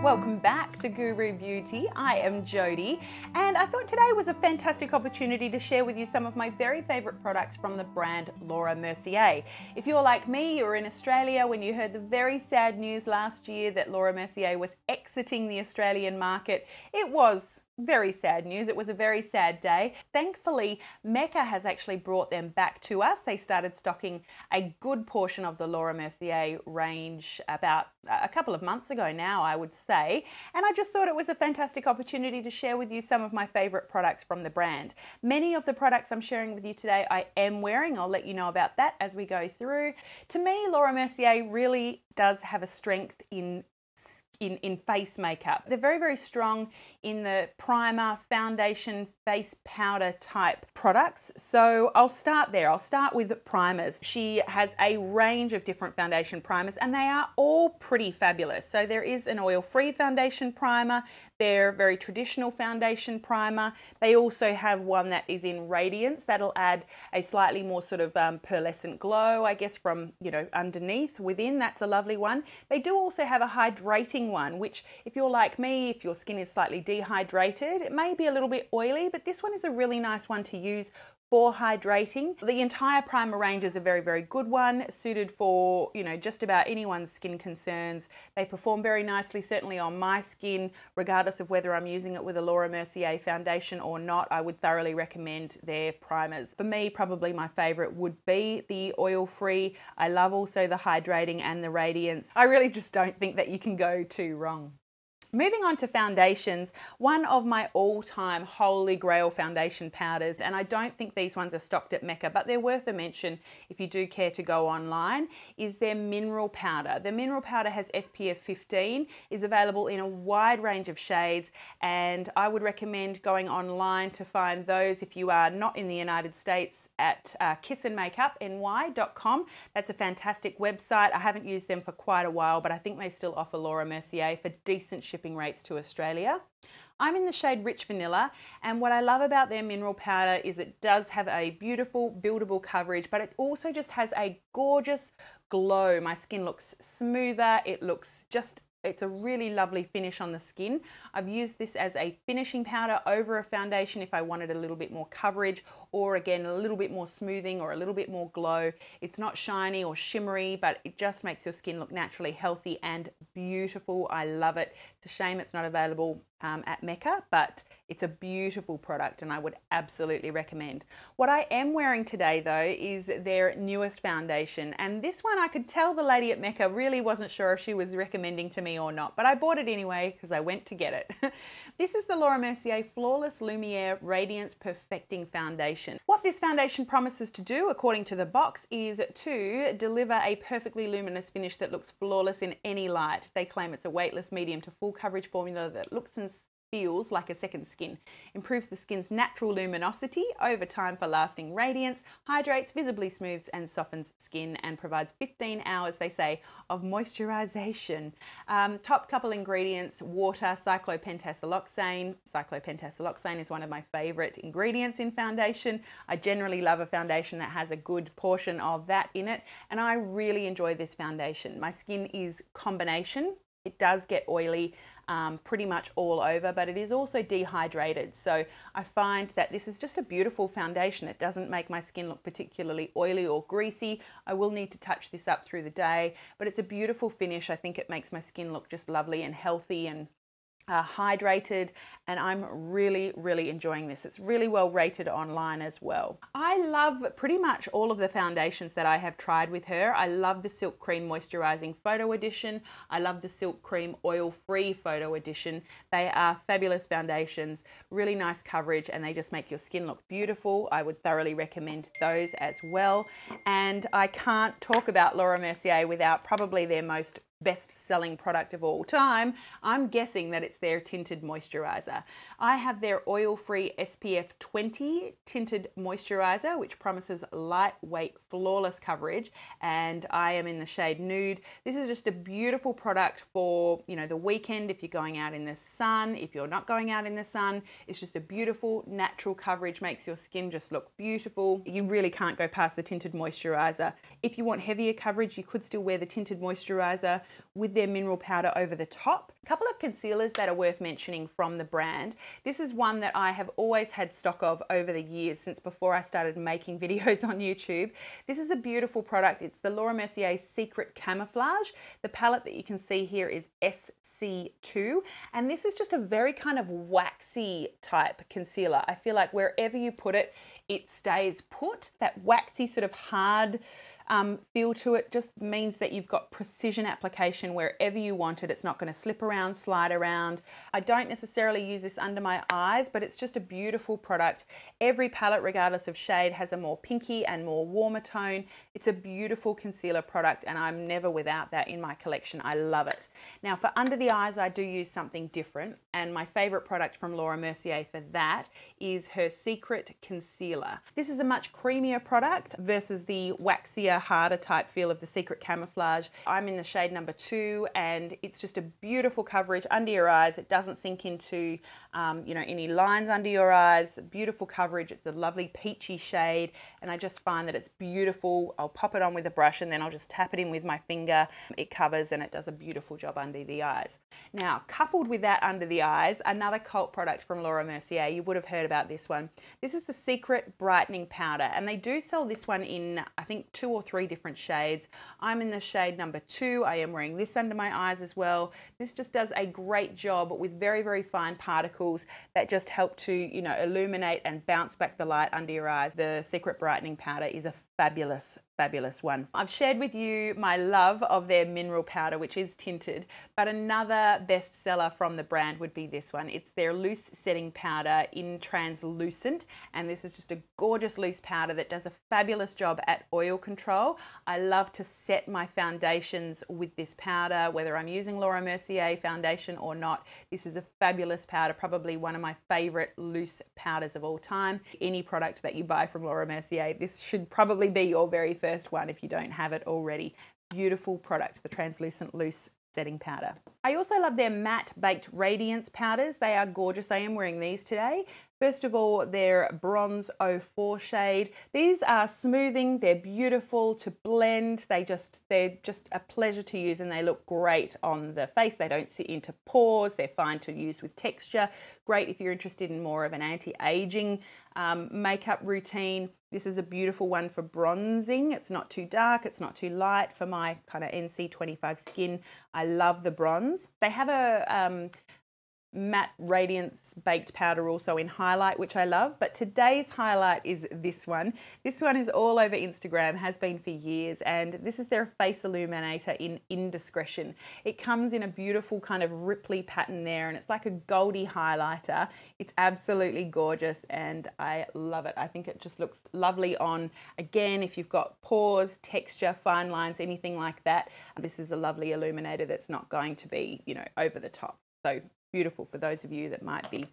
Welcome back to Guru Beauty. I am Jodi, and I thought today was a fantastic opportunity to share with you some of my very favourite products from the brand Laura Mercier. If you're like me, you were in Australia when you heard the very sad news last year that Laura Mercier was exiting the Australian market. It was very sad news. It was a very sad day. Thankfully, Mecca has actually brought them back to us. They started stocking a good portion of the Laura Mercier range about a couple of months ago now, I would say. And I just thought it was a fantastic opportunity to share with you some of my favorite products from the brand. Many of the products I'm sharing with you today I am wearing. I'll let you know about that as we go through. To me, Laura Mercier really does have a strength in face makeup. They're very, very strong in the primer, foundation, face powder type products. So I'll start there. I'll start with primers. She has a range of different foundation primers and they are all pretty fabulous. So there is an oil-free foundation primer, their very traditional foundation primer. They also have one that is in Radiance that'll add a slightly more sort of pearlescent glow, I guess, from, you know, underneath. Within, that's a lovely one. They do also have a hydrating one, which if you're like me, if your skin is slightly dehydrated, it may be a little bit oily, but this one is a really nice one to use for hydrating. The entire primer range is a very, very good one, suited for, you know, just about anyone's skin concerns. They perform very nicely, certainly on my skin, regardless of whether I'm using it with a Laura Mercier foundation or not. I would thoroughly recommend their primers. For me, probably my favorite would be the oil-free. I love also the hydrating and the Radiance. I really just don't think that you can go too wrong. Moving on to foundations, one of my all-time holy grail foundation powders, and I don't think these ones are stocked at Mecca, but they're worth a mention if you do care to go online, is their mineral powder. The mineral powder has SPF 15, is available in a wide range of shades, and I would recommend going online to find those if you are not in the United States at kissandmakeupny.com. That's a fantastic website. I haven't used them for quite a while, but I think they still offer Laura Mercier for decent shipping rates to Australia. I'm in the shade Rich Vanilla, and what I love about their mineral powder is it does have a beautiful buildable coverage, but it also just has a gorgeous glow. My skin looks smoother, it looks just, it's a really lovely finish on the skin. I've used this as a finishing powder over a foundation if I wanted a little bit more coverage, or again a little bit more smoothing or a little bit more glow. It's not shiny or shimmery, but it just makes your skin look naturally healthy and beautiful. I love it. It's a shame it's not available at Mecca, but it's a beautiful product and I would absolutely recommend. What I am wearing today though is their newest foundation, and this one I could tell the lady at Mecca really wasn't sure if she was recommending to me or not, but I bought it anyway because I went to get it. This is the Laura Mercier Flawless Lumière Radiance-Perfecting Foundation. What this foundation promises to do, according to the box, is to deliver a perfectly luminous finish that looks flawless in any light. They claim it's a weightless medium to full coverage formula that looks and feels like a second skin, improves the skin's natural luminosity over time for lasting radiance, hydrates, visibly smooths and softens skin, and provides 15 hours, they say, of moisturization. Top couple ingredients: water, cyclopentasiloxane. Cyclopentasiloxane is one of my favorite ingredients in foundation. I generally love a foundation that has a good portion of that in it, and I really enjoy this foundation. My skin is combination. It does get oily pretty much all over, but it is also dehydrated. So I find that this is just a beautiful foundation. It doesn't make my skin look particularly oily or greasy. I will need to touch this up through the day, but it's a beautiful finish. I think it makes my skin look just lovely and healthy and hydrated, and I'm really, really enjoying this. It's really well rated online as well. I love pretty much all of the foundations that I have tried with her. I love the Silk Cream Moisturizing Photo Edition. I love the Silk Cream Oil-Free Photo Edition. They are fabulous foundations, really nice coverage, and they just make your skin look beautiful. I would thoroughly recommend those as well. And I can't talk about Laura Mercier without probably their most best-selling product of all time. I'm guessing that it's their Tinted Moisturizer. I have their oil-free SPF 20 Tinted Moisturizer, which promises lightweight flawless coverage, and I am in the shade Nude. This is just a beautiful product for, you know, the weekend if you're going out in the sun, if you're not going out in the sun. It's just a beautiful natural coverage, makes your skin just look beautiful. You really can't go past the Tinted Moisturizer. If you want heavier coverage, you could still wear the Tinted Moisturizer with their mineral powder over the top. A couple of concealers that are worth mentioning from the brand. This is one that I have always had stock of over the years, since before I started making videos on YouTube. This is a beautiful product. It's the Laura Mercier Secret Camouflage. The palette that you can see here is SC2, and this is just a very kind of waxy type concealer. I feel like wherever you put it, it stays put. That waxy sort of hard feel to it just means that you've got precision application wherever you want it. It's not going to slip around, slide around. I don't necessarily use this under my eyes, but it's just a beautiful product. Every palette, regardless of shade, has a more pinky and more warmer tone. It's a beautiful concealer product, and I'm never without that in my collection. I love it. Now for under the eyes, I do use something different, and my favorite product from Laura Mercier for that is her Secret Concealer. This is a much creamier product versus the waxier, harder type feel of the Secret Camouflage. I'm in the shade number 2, and it's just a beautiful coverage under your eyes. It doesn't sink into you know, any lines under your eyes. Beautiful coverage. It's a lovely peachy shade, and I just find that it's beautiful. I'll pop it on with a brush, and then I'll just tap it in with my finger. It covers, and it does a beautiful job under the eyes. Now, coupled with that under the eyes, another cult product from Laura Mercier. You would have heard about this one. This is the Secret Brightening Powder, and they do sell this one in, I think, 2 or 3 different shades. I'm in the shade number 2. I am wearing this under my eyes as well. This just does a great job with very, very fine particles that just help to, you know, illuminate and bounce back the light under your eyes. The Secret Brightening Powder is a fabulous one. I've shared with you my love of their mineral powder, which is tinted, but another bestseller from the brand would be this one. It's their loose setting powder in translucent, and this is just a gorgeous loose powder that does a fabulous job at oil control. I love to set my foundations with this powder, whether I'm using Laura Mercier foundation or not. This is a fabulous powder, probably one of my favorite loose powders of all time. Any product that you buy from Laura Mercier, this should probably be your very first one if you don't have it already. Beautiful product, the translucent loose setting powder. I also love their matte baked radiance powders. They are gorgeous. I am wearing these today. First of all, their Bronze 04 shade. These are smoothing. They're beautiful to blend. They're just a pleasure to use, and they look great on the face. They don't sit into pores. They're fine to use with texture. Great if you're interested in more of an anti-aging makeup routine. This is a beautiful one for bronzing. It's not too dark, it's not too light for my kind of NC25 skin. I love the bronze. They have a matte radiance baked powder also in highlight, which I love, but today's highlight is this one. This one is all over Instagram, has been for years, and this is their face illuminator in Indiscretion. It comes in a beautiful kind of ripply pattern there, and it's like a goldy highlighter. It's absolutely gorgeous, and I love it. I think it just looks lovely on, again, if you've got pores, texture, fine lines, anything like that. This is a lovely illuminator that's not going to be, you know, over the top. So beautiful for those of you that might be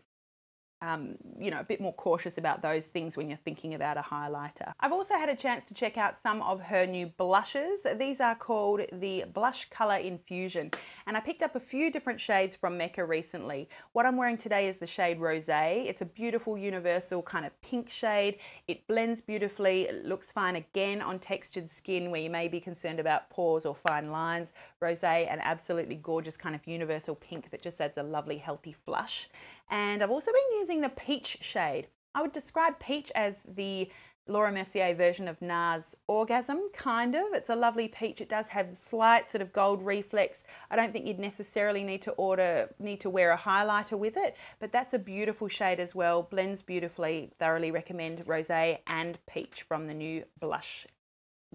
you know, a bit more cautious about those things when you're thinking about a highlighter. I've also had a chance to check out some of her new blushes. These are called the Blush Color Infusion, and I picked up a few different shades from Mecca recently. What I'm wearing today is the shade Rosé. It's a beautiful universal kind of pink shade. It blends beautifully. It looks fine again on textured skin where you may be concerned about pores or fine lines. Rosé, an absolutely gorgeous kind of universal pink that just adds a lovely healthy flush. And I've also been using the peach shade. I would describe peach as the Laura Mercier version of NARS Orgasm, kind of. It's a lovely peach. It does have slight sort of gold reflex. I don't think you'd necessarily need to wear a highlighter with it, but that's a beautiful shade as well. Blends beautifully. Thoroughly recommend Rosé and Peach from the new blush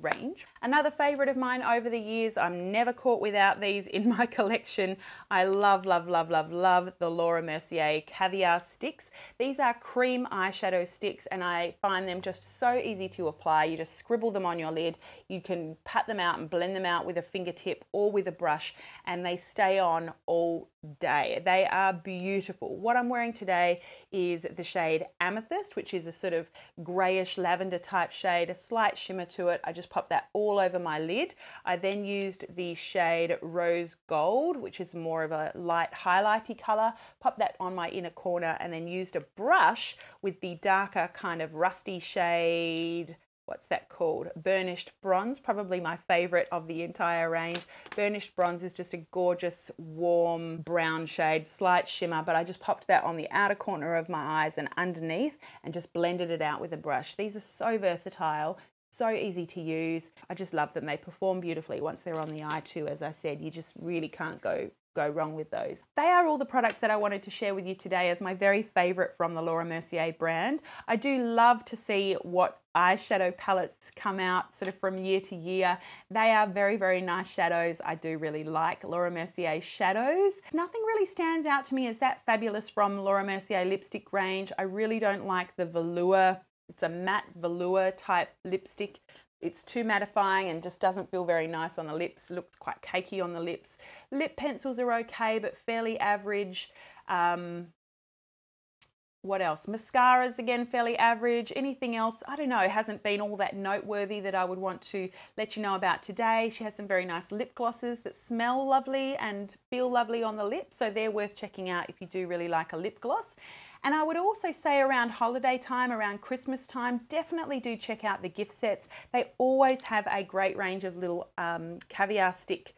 range. Another favorite of mine over the years, I'm never caught without these in my collection. I love, love, love, love, love the Laura Mercier Caviar sticks. These are cream eyeshadow sticks and I find them just so easy to apply. You just scribble them on your lid. You can pat them out and blend them out with a fingertip or with a brush and they stay on all day. They are beautiful. What I'm wearing today is the shade Amethyst, which is a sort of grayish lavender type shade, a slight shimmer to it. I just popped that all over my lid. I then used the shade Rose Gold, which is more of a light highlighty color, popped that on my inner corner and then used a brush with the darker kind of rusty shade, what's that called? Burnished Bronze, probably my favorite of the entire range. Burnished Bronze is just a gorgeous, warm brown shade, slight shimmer, but I just popped that on the outer corner of my eyes and underneath and just blended it out with a brush. These are so versatile, so easy to use. I just love them. They perform beautifully once they're on the eye too. As I said, you just really can't go wrong with those. They are all the products that I wanted to share with you today as my very favorite from the Laura Mercier brand. I do love to see what eyeshadow palettes come out sort of from year to year. They are very, very nice shadows. I do really like Laura Mercier shadows. Nothing really stands out to me as that fabulous from Laura Mercier lipstick range. I really don't like the velour. It's a matte velour type lipstick. It's too mattifying and just doesn't feel very nice on the lips. Looks quite cakey on the lips. Lip pencils are okay, but fairly average. What else? Mascaras, again, fairly average. Anything else, I don't know, hasn't been all that noteworthy that I would want to let you know about today. She has some very nice lip glosses that smell lovely and feel lovely on the lips, so they're worth checking out if you do really like a lip gloss. And I would also say around holiday time, around Christmas time, definitely do check out the gift sets. They always have a great range of little caviar stick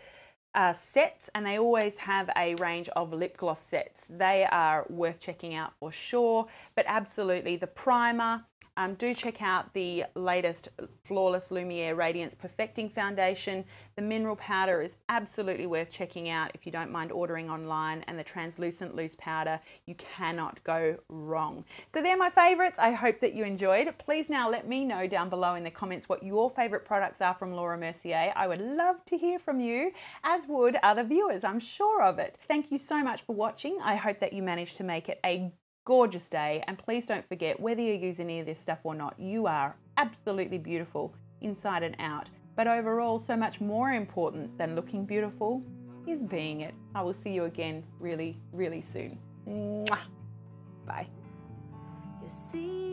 sets, and they always have a range of lip gloss sets. They are worth checking out for sure, but absolutely the primer. Do check out the latest Flawless Lumière Radiance-Perfecting foundation. The mineral powder is absolutely worth checking out if you don't mind ordering online, and the translucent loose powder, you cannot go wrong. So they're my favorites. I hope that you enjoyed. Please now let me know down below in the comments what your favorite products are from Laura Mercier. I would love to hear from you, as would other viewers, I'm sure of it. Thank you so much for watching. I hope that you managed to make it a gorgeous day, and please don't forget, whether you use any of this stuff or not, you are absolutely beautiful inside and out. But overall, so much more important than looking beautiful is being it. I will see you again really, really soon. Mwah. Bye. You see